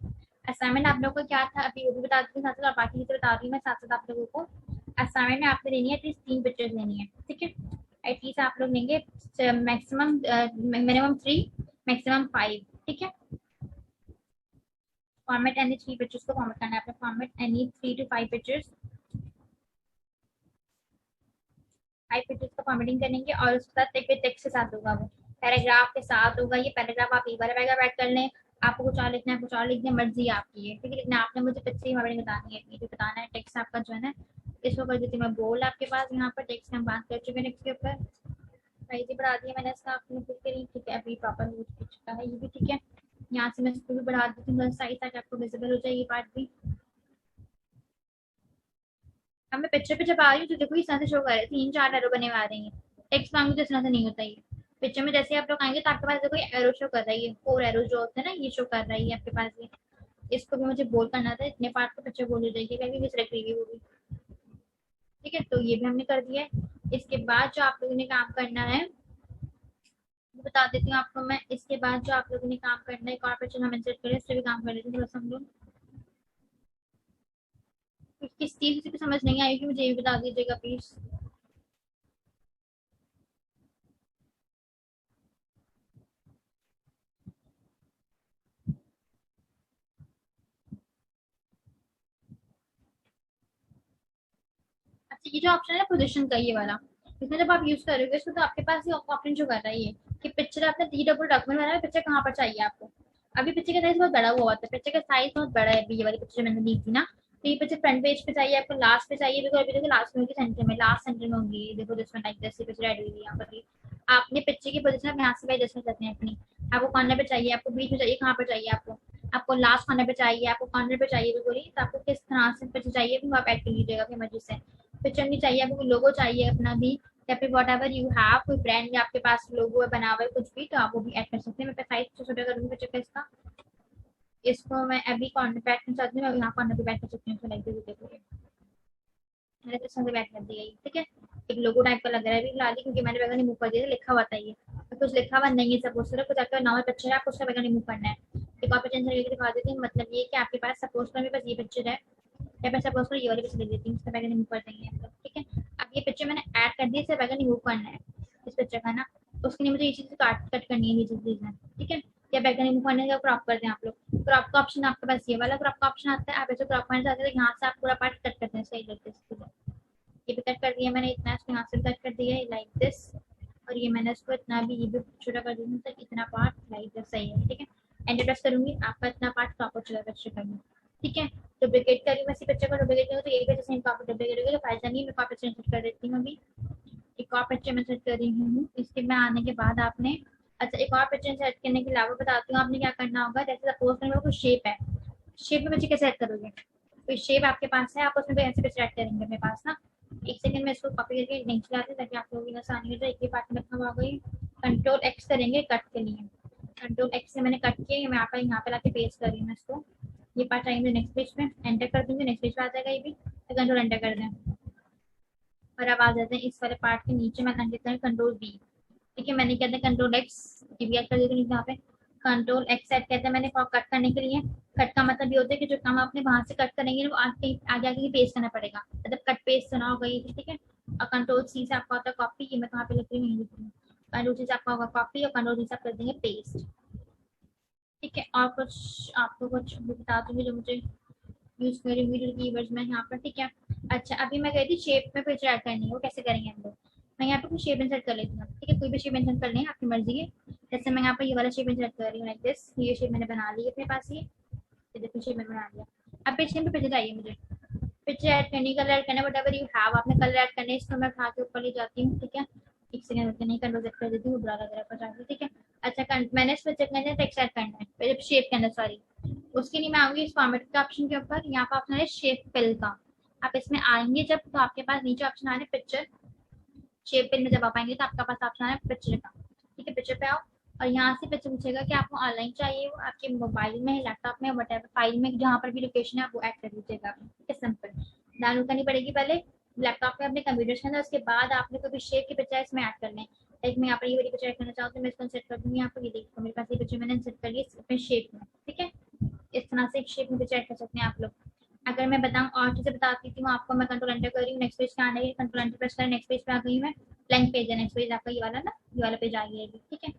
असाइनमेंट आप लोगों को क्या था अभी वो भी बता देती हूँ साथ साथ, और बाकी चीजें बता रही हूँ मैं साथ साथ आप लोगों को। असाइनमेंट में आपने लेनी है एटलीस्ट 3 पिक्चर्स लेनी है, ठीक है। एटलीस्ट आप लोग लेंगे मैक्सिमम मिनिमम 3, मैक्सिमम 5, ठीक है। फॉर्मेट एनी 3 पिक्चर्स को फॉर्मेट करना है आपने, format any 3 to 5 pictures, 5 pictures का फॉर्मेटिंग करेंगे, और उसके साथ टेक्स्ट के साथ होगा वो, पैराग्राफ के साथ होगा ये पैराग्राफ। आप एक बार पैराग्राफ ऐड कर लें, आपको कुछ और लिखना है कुछ और लिख दें, मर्जी आपकी है, ठीक है। लेकिन आपने मुझे पिक्चर की फॉर्मेटिंग बतानी है, जो बताना है टेक्स्ट आपका जो है ना, इसको कर देती हूँ मैं बोल आपके पास, यहाँ पर टेक्स्ट हम बात कर चुके हैं टेक्स्ट के ऊपर, साइज बढ़ा दिया मैंने इसका, आपने क्लिक करी, ठीक है। अभी प्रॉपर हो चुका है ये भी, ठीक है। यहाँ से मैं इसको भी बढ़ा देती हूँ साइज ताकि आपको विजिबल हो जाए ये पार्ट भी। अब मैं पिक्चर पे जब आ रही हूँ तो देखो इस तरह से शो कर रहे हैं, 3-4 एरो बने हुए आ रही हैं। टेक्स्ट मांगू तो इस तरह से नहीं होता ये। पिक्चर में जैसे आप लोग आएंगे तो आपके पास देखो ये एरो शो कर रहा है, ये 4 एरो जो होते हैं ना ये शो कर रहा है ये आपके पास ये। इसको भी मुझे बोल करना था, इतने पार्ट को पिक्चर बोल हो जाएगी क्योंकि सिलेक्ट रहेगी वो भी, ठीक है। तो ये भी हमने कर दिया है। इसके बाद जो आप लोगों ने काम करना है वो बता देती हूँ आपको मैं। इसके बाद जो आप लोगों ने काम करना है, एक और पिक्चर हम इंसर्ट करें, इससे भी काम कर लेते हैं थोड़ा सा हम लोग। किस चीज की समझ नहीं आएगी मुझे ये बता दीजिएगा प्लीज। अच्छा, ये जो ऑप्शन है पोजीशन का ये वाला, इसमें जब आप यूज करोगे इसको तो आपके पास ये ऑप्शन जो कर रहा है ये कि पिक्चर आपने 3 डबल डॉक्यूमेंट बनाया है, पिक्चर कहाँ पर चाहिए आपको। अभी पिक्चर का साइज बहुत बड़ा हुआ होता है, पिक्चर का साइज बहुत बड़ा है, अभी ये वाली पिक्चर मैंने दी थी ना, तो ये पिक्चर फ्रंट पेज पे चाहिए आपको, लास्ट पे चाहिए, बिकॉज अभी देखो लास्ट में होगी, सेंटर में, लास्ट सेंटर में होगी, देखो जिसमें लाइक जैसे पिक्चर ऐड हुई है यहाँ पर। आपने पिक्चर की पोजीशन यहाँ से एडजस्ट करते हैं अपनी, आपको कॉर्नर पे चाहिए, आपको बीच में चाहिए, कहाँ पर चाहिए आपको, आपको लास्ट कॉर्नर पे चाहिए, आपको कॉर्नर पे चाहिए बिल्कुल ही, तो आपको किस तरह से पिक्चर चाहिए भी आप ऐड कर लीजिएगा अपनी मर्जी से। पिक्चर नहीं चाहिए आपको, लोगो चाहिए अपना भी, या फिर वट एवर यू हैव, कोई ब्रांड या आपके पास लोगो है बना हुआ है कुछ भी, तो आप वो भी ऐड कर सकते हैं। मैं साइज छोटा करूँगी पिक्चर का इसका, इसको मैं अभी कॉर्नर पे ऐड करना चाहती हूँ, मैं यहाँ कॉर्नर पे ऐड कर सकती हूँ, तो लाइक देखो मैंने तो संग बैक कर दिया ये, ठीक है। एक लोगो टाइप का लग रहा है अभी फिलहाल, क्योंकि मैंने बैगन रिमूव कर दिया, लिखा हुआ था ये, तो कुछ लिखा हुआ नहीं है सपोज करो, कुछ आपका नॉर्मल पिक्चर है, आपको उसका बैगन रिमूव करना है। एक और पिक्चर करके दिखा देती हूँ, मतलब ये कि आपके पास सपोज करो मेरे पास ये पिक्चर है, या मैं सपोज करो ये वाली पिक्चर ले लेती हूँ, इसका बैगन रिमूव कर देंगे हम लोग, ठीक है। अब ये पिक्चर मैंने ऐड कर दिया, इसका बैगन रिमूव करना है इस पिक्चर का ना, तो उसके लिए मुझे ये चीज़ कट करनी है, ये चीज़ है, ठीक है। या बैगन रिमूव करने का क्रॉप कर दें आप लोग, क्रॉप का ऑप्शन आपके पास ये वाला क्रॉप का ऑप्शन आता है, आप ऐसे क्रॉप करना चाहते हैं तो यहाँ से आप पूरा पार्ट कट करते हैं सही लगते हैं, ये भी कट कर दिया मैंने, इतना इसको यहाँ से भी कट कर दिया है लाइक दिस, और ये मैंने इसको इतना भी ये भी छोटा कर दिया, तक इतना पार्ट लाइक दिस सही है। ठीक है, एंटर प्रेस करूंगी, आपका इतना पार्ट प्रॉपर चला पिक्चर का। ठीक है, डुप्लीकेट करी मैं इसी पिक्चर को, डुप्लीकेट करूँ तो यही पे जैसे कॉपी डुप्लीकेट होगी तो फायदा नहीं, मैं कॉपी सेट कर देती हूँ अभी। एक और पिक्चर में सेट कर रही हूँ, इसके में आने के बाद आपने अच्छा एक और पिक्चर सेट करने के अलावा बताती हूँ आपने क्या करना होगा। जैसे सपोज मेरे को शेप है, शेप में बच्चे कैसे सेट करोगे, कोई शेप आपके पास है, आप उसमें कोई ऐसे सेट करेंगे। मेरे पास ना एक सेकंड में इसको कॉपी करके लिंक चलाते ताकि आप लोगों की आसानी हो जाए। एक ही पार्ट में खत्म हो गई, कंट्रोल एक्स करेंगे कट के लिए, कंट्रोल एक्स से मैंने कट किया, मैं यहाँ पे लाके पेस्ट कर रही हूँ इसको। ये पार्ट आएंगे नेक्स्ट पेज में, एंटर कर दूंगी, नेक्स्ट पेज पे आ जाएगा ये भी, तो कंट्रोल एंटर कर दें। और अब आ जाते हैं इस वाले पार्ट के नीचे, मैं कर देता हूँ कंट्रोल बी। ठीक है, मैंने कहते हैं कंट्रोल एक्स भी कर देती हूँ, यहाँ पे कंट्रोल एक्स सेट कहते हैं मैंने कट करने के लिए। कट का मतलब ये होता है कि जो काम आपने वहां से कट करेंगे वो आगे आगे आगे पेस्ट करना पड़ेगा, मतलब कट पेस्ट सुना होगा ये। ठीक है, और कंट्रोल सी से आपका होता है कॉपी, ये मैं कहाँ पे लिख रही हूँ, कंट्रोल सी से आपका होगा कॉपी, और कंट्रोल सी से आप कर देंगे पेस्ट। ठीक है, और कुछ आपको कुछ बता दूंगी जो मुझे यूज करी हुई कीवर्ड्स में यहाँ पर। ठीक है, अच्छा अभी मैं गई थी शेप में पिक्चर ऐड करनी है, वो कैसे करेंगे हम लोग। मैं यहाँ पे कुछ शेप इंसर्ट कर लेती हूँ। ठीक है, कोई भी शेप इंसर्ट कर लें, आपकी मर्जी है। जैसे मैं यहाँ पर ये वाला शेप इंसर्ट कर रही हूँ लाइक दिस, ये शेप मैंने बना ली अपने पास, ये देखो शेप मैंने बना लिया। अब पेज पे पिक्चर आइए, मुझे पिक्चर ऐड करनी, कलर ऐड करना, वट यू हैव, आपने कलर ऐड करने, इसको मैं उठा के ऊपर ले जाती हूँ। ठीक है, एक सेकंड रुकते नहीं, कंट्रोल सेट कर देती हूँ, बुरा लग रहा है। ठीक है, अच्छा मैंने इस पिक्चर के अंदर टेक्स्ट ऐड करना है, शेप के अंदर सॉरी, उसके लिए मैं आऊंगी इस फॉर्मेट का ऑप्शन के ऊपर, यहाँ पर ऑप्शन है शेप फिल का। आप इसमें आएंगे जब तो आपके पास नीचे ऑप्शन आ रहा है पिक्चर, शेप फिल में जब आप आएंगे तो आपका पास ऑप्शन है पिक्चर का। ठीक है, पिक्चर पे आओ और यहाँ से पिक्चर पूछेगा कि आपको ऑनलाइन चाहिए, वो आपके मोबाइल में लैपटॉप में वट फाइल में जहाँ पर भी लोकेशन है आप वो ऐड कर दीजिएगा। ठीक है, सिंपल डाउनलोड करनी पड़ेगी पहले लैपटॉप पे अपने कंप्यूटर के अंदर, उसके बाद आपने कोई भी शेप की पिक्चर इसमें ऐड कर लें। लाइक मैं यहाँ पर ये वाली पिक्चर ऐड करना चाहूँ तो मैं इसको सेट कर दूँगी। यहाँ पर ये देखो मेरे पास ये पिक्चर मैंने सेट कर ली अपने शेप में। ठीक है, इस तरह से एक शेप में पिक्चर ऐड कर सकते हैं आप लोग। अगर मैं बताऊँ और चीजें बताती हूँ आपको, मैं कंट्रोल एंटर कर रही हूँ, नेक्स्ट पेज पे आने कंट्रोल एंटर प्रेस करें, नेक्स्ट पेज पे आ गई मैं, ब्लैंक पेज है, नेक्स्ट पेज आपका ये वाला ना, ये वाला पेज आ गया। ठीक है,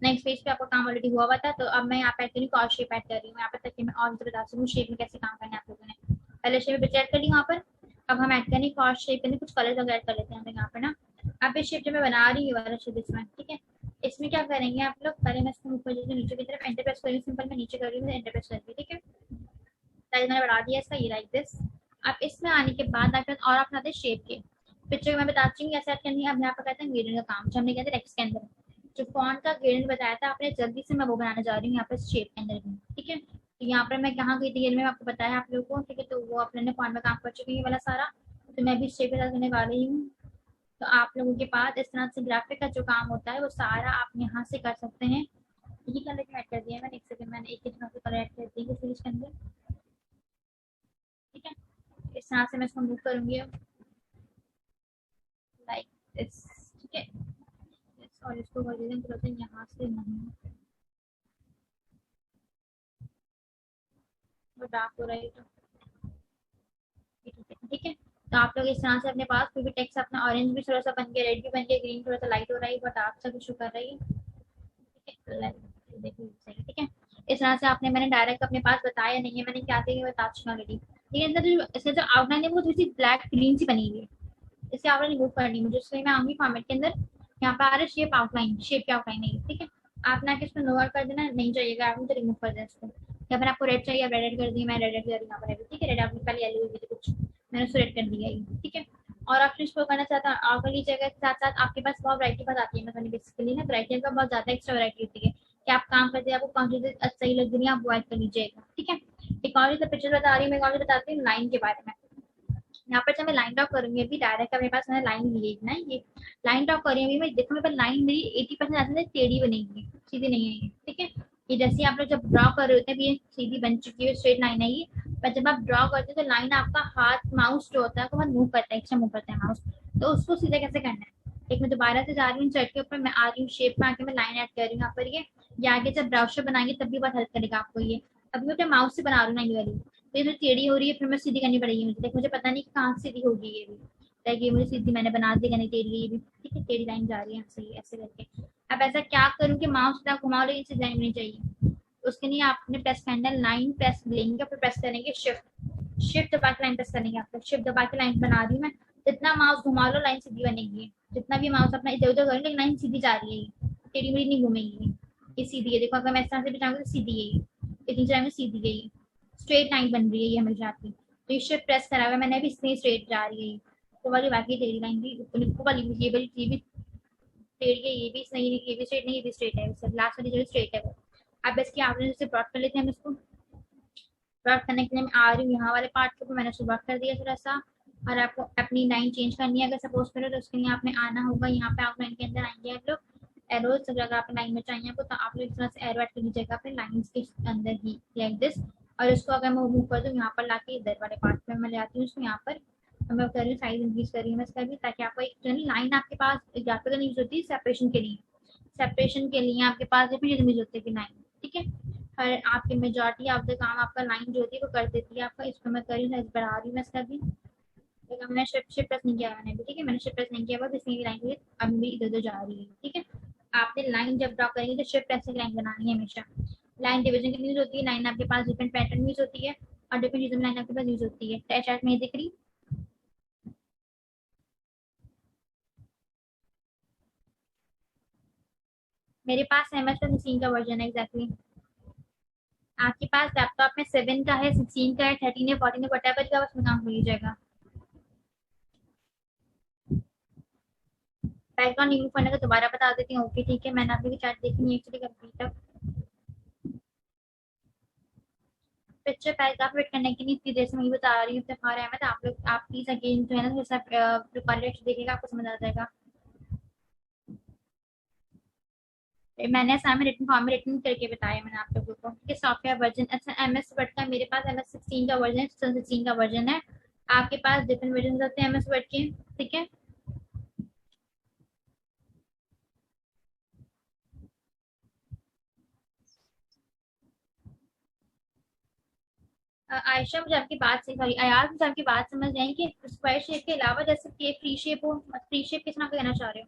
नेक्स्ट पेज पे आपका काम ऑलरेडी हुआ हुआ था, तो अब मैं यहाँ पे ऐड करी और शेप ऐड कर रही हूँ यहाँ पर, ताकि मैं और बता सकूँ शेप में कैसे काम करना है आप लोगों ने। पहले शेप पिक्चर ऐड कर ली वहाँ पर, अब हम ऐड करें और शेप में कुछ कलर वगैरह ऐड कर लेते हैं हम यहाँ पे ना। अब इस शेप जो मैं बना रही हूँ वाला शेप इसमें। ठीक है, इसमें क्या करेंगे आप लोग, पहले मैं इसको ऊपर जैसे नीचे की तरफ एंटर प्रेस करी, सिंपल मैं नीचे कर रही हूँ एंटर प्रेस करके। ठीक है, साइज मैंने बढ़ा दिया इसका, ये लाइक दिस। अब इसमें आने के बाद आपके और आप आते हैं शेप के पिक्चर मैं बताती हूँ कैसे ऐड करनी है। अब यहाँ पर कहते हैं ग्रेडियंट का काम, जो हमने कहते हैं टेक्स्ट के अंदर जो फॉन्ट का ग्रेडियंट बताया था आपने, जल्दी से मैं वो बनाने जा रही हूँ यहाँ पर शेप के अंदर भी। ठीक है, तो यहाँ पर मैं कहाँ गई थी ये मैं आपको बताया आप लोगों को। ठीक है, तो वो अपने फॉन्ट में काम कर चुकी है वाला सारा, तो मैं भी शेप के साथ करने वाली हूँ। तो आप लोगों के पास इस तरह से ग्राफिक का जो काम होता है वो सारा आप यहाँ से कर सकते हैं। ये कलर ऐड कर दिया मैंने, एक सेकंड मैंने एक तरह से कलर ऐड कर दी है इसके अंदर। ठीक है, इस तरह से मैं इसको मूव करूंगी लाइक दिस। ठीक है, और इसको कर देते हैं यहाँ से नहीं वो डार्क हो रहा है तो ठीक है। तो आप लोग इस तरह से अपने पास कोई भी टेक्स्ट अपना ऑरेंज भी थोड़ा सा बन गया, रेड भी बन गया, ग्रीन थोड़ा सा लाइट हो रहा है, वो डार्क सा कुछ कर रही है। ठीक है, देखिए सही। ठीक है, इस तरह से आपने मैंने डायरेक्ट अपने पास बताया नहीं है, मैंने क्या किया बता चुका ऑलरेडी। ठीक है, जो इसका जो आउटलाइन है वो थोड़ी सी ब्लैक ग्रीन सी बनी हुई है, इसे आउटलाइन रिमूव करनी है मुझे, इसलिए मैं आऊंगी फॉर्मेट के अंदर, यहाँ पे आ रहा है शेप आउटलाइन, शेप की आउटलाइन नहीं है। ठीक है, आपने आके इसमें नो कर देना, नहीं चाहिएगा आपको तो रिमूव कर देना इसको, या फिर आपको रेड चाहिए रेड एड कर दी, मैं रेड एड कर रही हूँ। ठीक है, रेड आपने पहले येलो हुई थी कुछ, मैंने उसको रेड कर दिया है। ठीक है, और आप इसको करना चाहता हूँ और कर लीजिएगा। साथ साथ आपके पास बहुत वरायटी पास आती है, मतलब बेसिकली ना वरायटी का बहुत ज्यादा एक्स्ट्रा वरायटी होती है कि आप काम करते हैं, आपको कौन सी चीज सही लग रही है आप वो ऐड कर लीजिएगा। ठीक है, एक और पिक्चर बता रही हूँ, मैं और बताती हूँ लाइन के बारे में। यहाँ पर जब मैं लाइन ड्रॉ करूंगी अभी डायरेक्ट मेरे पास मैंने लाइन ली है ना, ये लाइन ड्रॉ करी अभी मैं, देखो मेरे पास लाइन मेरी 80% आती है टेढ़ी बनेगी, सीधी नहीं है ये। ठीक है, ये जैसे आप लोग जब ड्रॉ कर रहे होते हैं ये सीधी बन चुकी है, स्ट्रेट लाइन है ये, पर जब आप ड्रॉ करते हैं तो लाइन आपका हाथ माउस जो होता है वो मूव करता है, एक्स्ट्रा मूव करता है माउस, तो उसको सीधा कैसे करना है। एक मैं दोबारा से जा रही हूँ चर्ट के ऊपर, मैं आ रही हूँ शेप में आके मैं लाइन ऐड कर रही हूँ यहाँ पर ये आगे जब ब्राउजर बनाएंगे तब भी बहुत हेल्प करेगा आपको ये। अभी मैं अपने माउस से बना रही हूँ ना ये वाली, तो ये टेढ़ी हो रही है, फिर मैं सीधी करनी पड़ेगी मुझे, देख मुझे पता नहीं कहाँ सीधी होगी ये भी, लाइक ये मुझे सीधी मैंने बना दी, नहीं टेढ़ी ये भी। ठीक है, टेढ़ी लाइन जा रही है सही ऐसे करके। अब ऐसा क्या करूँ कि माउस सीधा घुमाओ लेकिन सीधा नहीं चाहिए, उसके लिए आपने प्रेस करना है लाइन, प्रेस लेंगे फिर प्रेस करेंगे शिफ्ट, शिफ्ट दबा के लाइन प्रेस करेंगे। आप शिफ्ट दबा के लाइन बना रही हूँ मैं, जितना माउस घुमा लो लाइन सीधी बनेगी, जितना भी माउस अपना इधर उधर करें लेकिन लाइन सीधी जा रही है, टेढ़ी मेढ़ी नहीं घूमेगी। ये सीधी है, देखो अगर मैं इस तरह से भी जाऊंगी तो सीधी है, इतनी जाए में सीधी गई, स्ट्रेट लाइन बन रही है ये हमेशा की। तो ये शिफ्ट प्रेस करा हुआ मैंने भी, इसमें स्ट्रेट जा रही है। तो वाली बाकी टेढ़ी लाइन भी ऊपर वाली, ये भी टेढ़ी है, ये भी सही नहीं, ये भी स्ट्रेट नहीं, ये भी स्ट्रेट है, लास्ट वाली जो स्ट्रेट है वो। अब इसकी आपने जैसे ब्रॉड कर लेते हैं हम इसको। ब्रॉड करने के लिए मैं आ रही हूँ यहाँ वाले पार्ट के ऊपर, मैंने उसको ब्रॉड कर दिया थोड़ा सा। और आपको अपनी लाइन चेंज करनी है अगर सपोज करो, तो उसके लिए आपने आना होगा यहाँ पे, आउटलाइन के अंदर आएंगे आप लोग, एरो सब जगह आप लाइन में चाहिए आपको, तो आप लोग इस तरह से एरो ऐड कर लीजिएगा अपने लाइन्स के अंदर ही, लाइक दिस। और इसको अगर मैं मूव कर दूँ यहाँ पर लाके इधर वाले पार्ट में मैं ले आती हूँ इसको यहाँ पर। और मैं कर रही हूँ साइज इंक्रीज कर रही हूँ मैं इसका भी, ताकि आपको एक लाइन आपके पास ज्यादा यूज होती है सेपरेशन के लिए, सेपरेशन के लिए आपके पास डिफरेंट यूज होती है लाइन, ठीक है। और आपकी मेजोरिटी ऑफ द काम आपका लाइन जो होती है वो कर देती है आपका। इसको मैं कर रही हूँ, बढ़ा रही हूँ मैं इसका भी, लेकिन मैंने शिफ्ट शिफ्ट प्रेस नहीं किया मैंने भी, ठीक है, मैंने शिफ्ट प्रेस नहीं किया, बस इसमें भी लाइन हुई अब भी इधर उधर जा रही है, ठीक है। आपने लाइन जब ड्रॉ करेंगे तो शिफ्ट प्रेस से लाइन बनानी है हमेशा। लाइन डिवीजन की यूज होती है, लाइन आपके पास डिफरेंट पैटर्न यूज होती है, और डिफरेंट चीजों में लाइन आपके पास यूज होती है। टैच में दिख रही, मेरे पास एमएस का 16 का वर्जन है एग्जैक्टली। आपके पास लैपटॉप में 7 का है, 16 का है, 13 है, 14 है, वटेवर का, उसमें काम हो ही जाएगा। बैकग्राउंड रिमूव करने का दोबारा बता देती हूँ, ओके ठीक है, मैंने आपकी चैट देखी नहीं एक्चुअली कंप्लीट तक। पिक्चर पैराग्राफ वेट करने की नहीं, इतनी देर से मैं बता रही हूँ इफ्तिखार अहमद, आप लोग आप प्लीज अगेन जो है ना सब रिकॉर्डेड देखिएगा, आपको समझ आ जाएगा। मैंने असाइनमेंट रिटन फॉर्म में रिटन करके बताया मैंने आप लोगों को कि सॉफ्टवेयर वर्जन, अच्छा एमएस वर्ड का मेरे पास एमएस 16 का वर्जन है, 16 का वर्जन है। आपके पास डिफरेंट वर्जन होते हैं एमएस वर्ड के, ठीक है। आयशा मुझे आपकी बात से, सॉरी अयाज मुझे आपकी बात समझ आई कि स्क्वायर शेप के अलावा जैसे कि फ्री शेप हो, फ्री शेप किस तरह का कहना चाह रहे हो।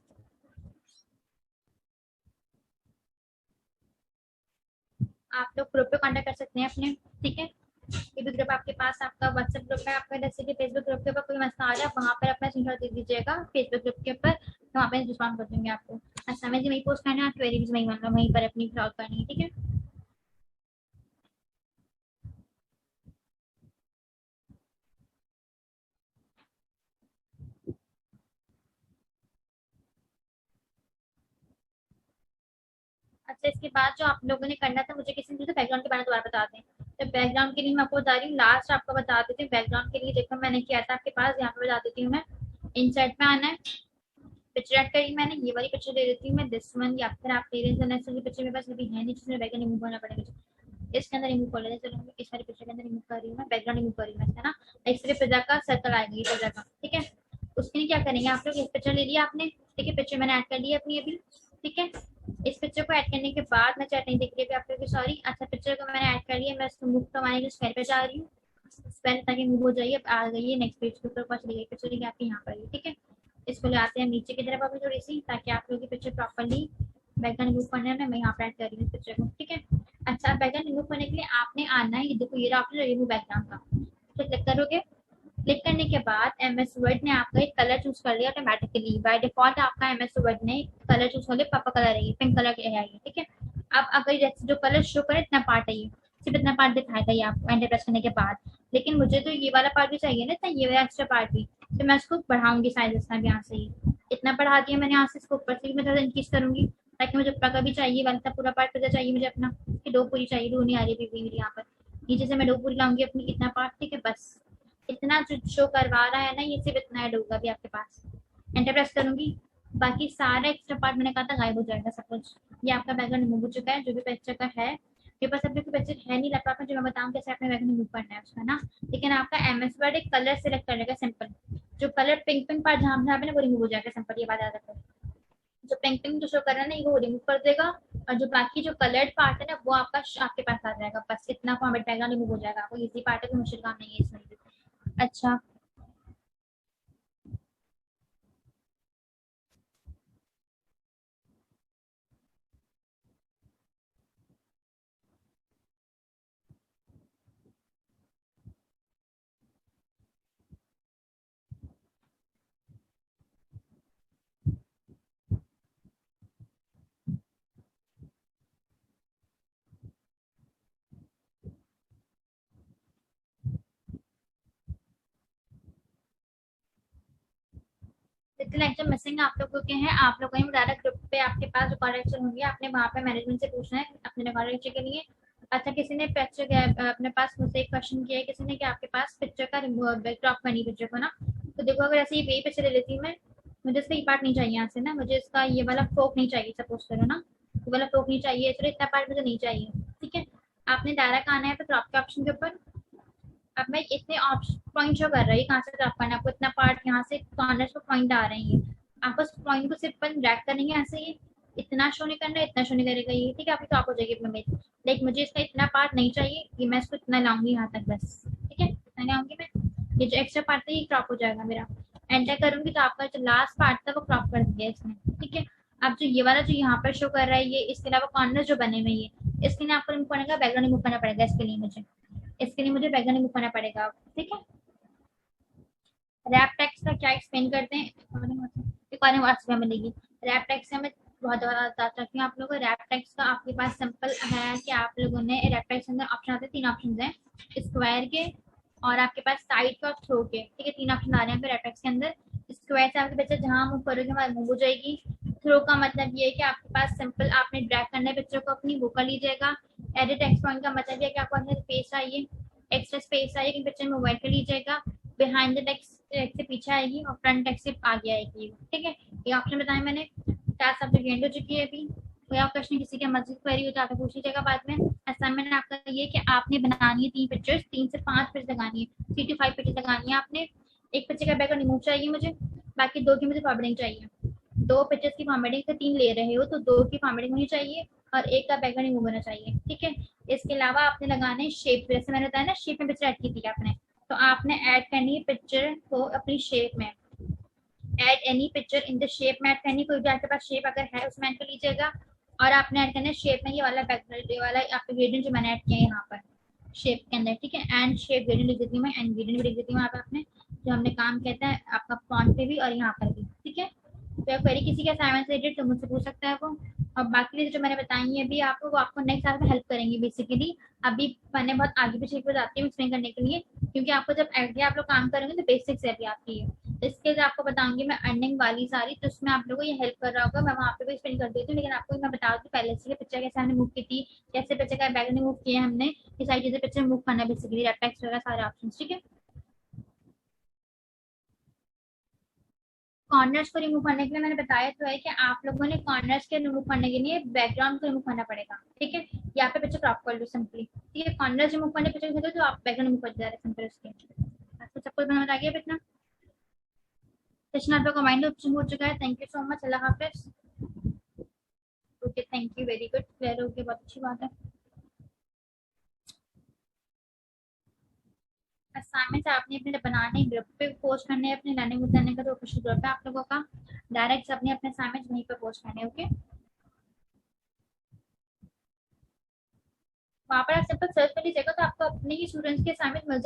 आप लोग ग्रुप पे कांटेक्ट कर सकते हैं अपने, ठीक है। ये भी ग्रुप आपके पास, आपका व्हाट्सएप ग्रुप है आपका, जैसे कि फेसबुक ग्रुप के ऊपर कोई मसला आ जाए वहाँ पर अपना स्क्रीनशॉट दे दीजिएगा फेसबुक ग्रुप के ऊपर, तो वहाँ पे रिस्पॉन्ड कर देंगे आपको। असाइनमेंट भी वहीं पोस्ट करना है, क्वेरी भी वहीं, मतलब वहीं पर अपनी सॉल्व करनी है, ठीक है। अच्छा इसके बाद जो आप लोगों ने करना था, मुझे किसी ने तो बैकग्राउंड के बारे में दोबारा बता दें। तो बैकग्राउंड के लिए मैं आपको बता रही हूँ, लास्ट आपको बता देती हूँ बैकग्राउंड के लिए, देखो मैंने किया था आपके पास, यहाँ पे बता देती हूँ मैं। इंसर्ट में आना है, पिक्चर ऐड करी मैंने, ये वाली पिक्चर ले लेती हूँ मैं, दिस वन, या फिर आप ले लेते हैं पिक्चर मेरे पास अभी है नहीं जिसमें बैकग्राउंड रिमूव करना पड़ेगा। इसके अंदर रिमूव कर लेते हैं, चलो इस वाली पिक्चर के अंदर रिमूव कर रही हूँ मैं, बैकग्राउंड रिमूव कर रही हूँ मैं, है ना। एक सिर्फ पिज्जा का सर्कल आएगा, ये पिज्जा का, ठीक है। उसके लिए क्या करेंगे आप लोग, इस पिक्चर ले लिया आपने, ठीक है, पिक्चर मैंने ऐड कर लिया अपनी अभी, ठीक है। इस पिक्चर को ऐड करने के बाद, मैं चैट नहीं दिख रही अभी आप लोग की, सॉरी। अच्छा पिक्चर को मैंने ऐड कर लिया, मैं इसको मूव करवाने के स्क्वायर पे जा रही हूँ, स्क्वायर ताकि मूव हो जाइए, अब आ गई है नेक्स्ट पेज के ऊपर, ऊपर चली गई पिक्चर, लेके आपके यहाँ पर, ठीक है। इसको ले आते हैं नीचे की तरफ अपनी थोड़ी सी, ताकि आप लोग की पिक्चर प्रॉपरली बैकग्राउंड रिमूव करने में मैं यहाँ पर ऐड कर रही हूँ पिक्चर को, ठीक है। अच्छा बैकग्राउंड रिमूव करने के लिए आपने आना है, ये देखो ये आपने रिमूव बैकग्राउंड का, तो क्लिक करोगे। क्लिक करने के बाद एमएस वर्ड ने आपका एक कलर चूज कर लिया ऑटोमेटिकली, बाय डिफॉल्ट आपका एमएस वर्ड ने कलर चूज कर लिया, पर्पल कलर है ये, पिंक कलर है ये, ठीक है। अब अगर जैसे जो कलर शो करे इतना पार्ट है ये, सिर्फ इतना पार्ट दिखाएगा ये आपको एंटर प्रेस करने के बाद। लेकिन मुझे तो ये वाला पार्ट भी चाहिए ना, इतना ये वाला एक्स्ट्रा पार्ट भी, तो मैं इसको बढ़ाऊंगी साइज इसका भी यहाँ से ही, इतना बढ़ा दिया मैंने यहाँ से, इसको ऊपर से भी मैं थोड़ा इंक्रीज करूंगी, ताकि मुझे ऊपर का भी चाहिए वाला पूरा पार्ट पता चाहिए मुझे अपना, कि दो पूरी चाहिए, दो नहीं आ रही भी मेरी यहाँ पर। नीचे से मैं दो पूरी लाऊंगी अपनी, इतना पार्ट, ठीक है, बस इतना जो शो करवा रहा है ना ये सिर्फ इतना ऐड होगा अभी आपके पास। एंटर प्रेस करूंगी, बाकी सारा एक्स्ट्रा पार्ट मैंने कहा था गायब हो जाएगा सब कुछ। ये आपका बैकग्राउंड रिमूव हो चुका है, जो भी पिक्चर का है। मेरे पास अभी कोई पिक्चर है नहीं लैपटॉप में जो मैं बताऊं कैसे आपने बैकग्राउंड रिमूव करना है उसका ना। लेकिन आपका एमएस वर्ड एक कलर सिलेक्ट कर लेगा सिंपल, जो कलर पिंक पिंक पार्ट जहाँ जहाँ पे ना वो रिमूव हो जाएगा सिंपल, ये बात याद रखो। जो पिंक पिंक जो शो कर रहा है ना वो रिमूव कर देगा, और जो बाकी जो कलर्ड पार्ट है ना वो आपका आपके पास आ जाएगा, बस इतना फॉर्मेट बैकग्राउंड रिमूव हो जाएगा, आपको इजी पार्ट है, कोई मुश्किल काम नहीं है इसमें भी। अच्छा जितने लेक्चर मिसिंग आप लोगों के हैं, आप लोगों ने डायरेक्ट ग्रुप पे आपके पास रिकॉर्ड लेक्चर होंगे, आपने वहाँ पे मैनेजमेंट से पूछना है अपने रिकॉर्ड लेक्चर के लिए। अच्छा, किसी ने पिक्चर अपने पास मुझसे एक क्वेश्चन किया है किसी ने कि आपके पास पिक्चर का क्रॉप करनी पिक्चर को ना, तो देखो अगर ऐसे ही यही पिक्चर ले लेती हूँ मैं, मुझे इसका ये पार्ट नहीं चाहिए यहाँ से ना, मुझे इसका ये वाला फ्रॉक नहीं चाहिए, सपोज करो ना, ये वाला फ्रॉक नहीं चाहिए, चलो इतना पार्ट मुझे नहीं चाहिए। ठीक है, आपने डायरेक्ट आना है तो क्रॉप के ऑप्शन के ऊपर। अब मैं इतने ऑप्शन पॉइंट शो कर रहा है, कहाँ से क्रॉप करना है आपको, इतना पार्ट यहाँ से कॉर्नर पे पॉइंट आ रहे हैं, आप उस पॉइंट को सिर्फ ड्रैग करेंगे ऐसे ही, इतना शो नहीं करना है, इतना शो नहीं करेगा ये, ठीक है, आपकी क्रॉप हो जाएगी इमेज। लाइक मुझे इसका इतना पार्ट नहीं चाहिए, ये मैं इसको इतना लाऊंगी यहाँ तक बस, ठीक है, इतना लाऊंगी मैं, ये जो एक्स्ट्रा पार्ट था ये क्रॉप हो जाएगा मेरा। एंटर करूंगी तो आपका जो लास्ट पार्ट था वो क्रॉप कर दिया इसने, ठीक है। अब जो ये वाला जो यहाँ पर शो कर रहा है ये, इसके अलावा कॉर्नर जो बने हुए ये, इसके लिए आपको रिमूव करने का बैकग्राउंड रिमूव करना पड़ेगा, इसके लिए मुझे बैकग्राउंड रिमूव करना पड़ेगा, ठीक है। रैप टेक्स्ट का क्या एक्सप्लेन करते हैं, रिकॉर्डिंग व्हाट्सएप में मिलेगी। रैप टेक्स्ट से मैं बहुत ज़्यादा बताती हूँ आप लोगों को। रैप टेक्स्ट का आपके पास सिंपल है कि आप लोगों ने रैप टेक्स्ट के अंदर ऑप्शन आते हैं, 3 ऑप्शन हैं, स्क्वायर के और आपके पास साइड के और थ्रो के, ठीक है, 3 ऑप्शन आ रहे हैं पे रैप टेक्स्ट के अंदर। स्क्वायर से आपके बच्चे जहाँ मूव करोगे वहाँ मूव हो जाएगी। थ्रो का मतलब ये है कि आपके पास सिंपल आपने ड्रैग करना है पिक्चर को अपनी, वो कर लीजिएगा। एडिट टेक्स्ट पॉइंट का मतलब ये कि आपको अंदर स्पेस चाहिए, एक्स्ट्रा स्पेस चाहिए कि पिक्चर में मोबाइल कर लीजिएगा। बिहाइंड द टेक्स्ट से पीछे आएगी और फ्रंट टेक्स्ट से आगे आएगी, ठीक है। ये ऑप्शन बताए मैंने। टास्क आपकी एंड हो चुकी है अभी। कोई और क्वेश्चन किसी के मर्जी क्वेरी हो तो आप पूछ लीजिएगा बाद में। असाइनमेंट आपका ये कि आपने बनानी है 3 पिक्चर्स, 3 से 5 पिक्चर लगानी है, 3 to 5 पिक्चर लगानी है आपने। एक पिक्चर का बैकग्राउंड रिमूव चाहिए मुझे, बाकी 2 की मुझे फॉर्मेटिंग चाहिए। 2 पिक्चर्स की फॉर्मेटिंग से 3 ले रहे हो तो 2 की फॉर्मेटिंग होनी चाहिए और एक का बैकग्राउंड रिमूव होना चाहिए, ठीक है। इसके अलावा आपने लगाना है शेप, जैसे मैंने बताया ना शेप में पिक्चर ऐड की थी आपने, तो आपने ऐड करनी है पिक्चर को अपनी शेप में। Add any picture in the shape में ऐड करनी, कोई भी आपके पास शेप अगर है उसमें ऐड कर लीजिएगा। और आपने ऐड करना है शेप में ये वाला बैकग्राउंड, ये वाला आपका ग्रेडियंट जो मैंने ऐड किया है यहाँ पर शेप के अंदर, ठीक है। एंड शेप ग्रेडियंट लिख देती हूँ मैं, एंड ग्रेडियंट भी लिख देती हूँ यहाँ पे आपने, जो हमने काम कहता है आपका फॉन्ट पे भी और यहाँ पर भी, ठीक है। तो क्वेरी किसी के असाइनमेंट से रिलेटेड तो मुझसे पूछ सकता है वो। और बाकी जो मैंने बताई है अभी आपको, वो आपको नेक्स्ट क्लास में हेल्प करेंगी बेसिकली। अभी मैंने बहुत आगे पीछे बताती हूँ एक्सप्लेन करने के लिए, क्योंकि आपको जब आगे आप लोग काम करेंगे तो बेसिक्स है अभी आपकी है। तो इसके लिए आपको बताऊंगी मैं अर्निंग वाली सारी, तो उसमें आप लोगों को ये हेल्प कर रहा होगा, मैं वहाँ पे भी एक्सप्लेन कर देती हूँ, लेकिन आपको मैं बता दूँ पहले से पिक्चर कैसे हमने मूव की थी, कैसे पिक्चर का बैकग्राउंड मूव किया हमने, ये सारी चीजें पिक्चर मूव करना है बेसिकली, रेड टेक्स्ट वगैरह सारे ऑप्शन, ठीक है। कॉर्नर्स को रिमूव करने के लिए मैंने बताया तो है कि आप लोगों ने कॉर्नर्स के रिमूव करने के लिए बैकग्राउंड को रिमूव करना पड़ेगा, ठीक है। यहाँ पे पिक्चर क्रॉप कर लो सिंपली, ठीक है। कॉर्नर्स रिमूव करने पिक्चर तो आप बैकग्राउंड रिमूव कर दे रहे सिंपल उसके। आपको सब कुछ बता गया इतना। सेशन आप लोग का माइंड हो चुका है। Thank you so much, Allah Hafiz. Okay, thank you, very good, clear हो गया, बहुत अच्छी बात है। असाइनमेंट आपने अपने बनाने ग्रुप पे पोस्ट करने हैं, अपने लर्निंग विद लर्निंग का जो ऑफिशियल ग्रुप है आप लोगों का, डायरेक्ट अपने अपने असाइनमेंट वहीं पे पोस्ट करने हैं, ओके। वहाँ पर आप सिंपल सर्च कर लीजिएगा तो आपको अपने ही स्टूडेंट्स के असाइनमेंट मिल जाएगा।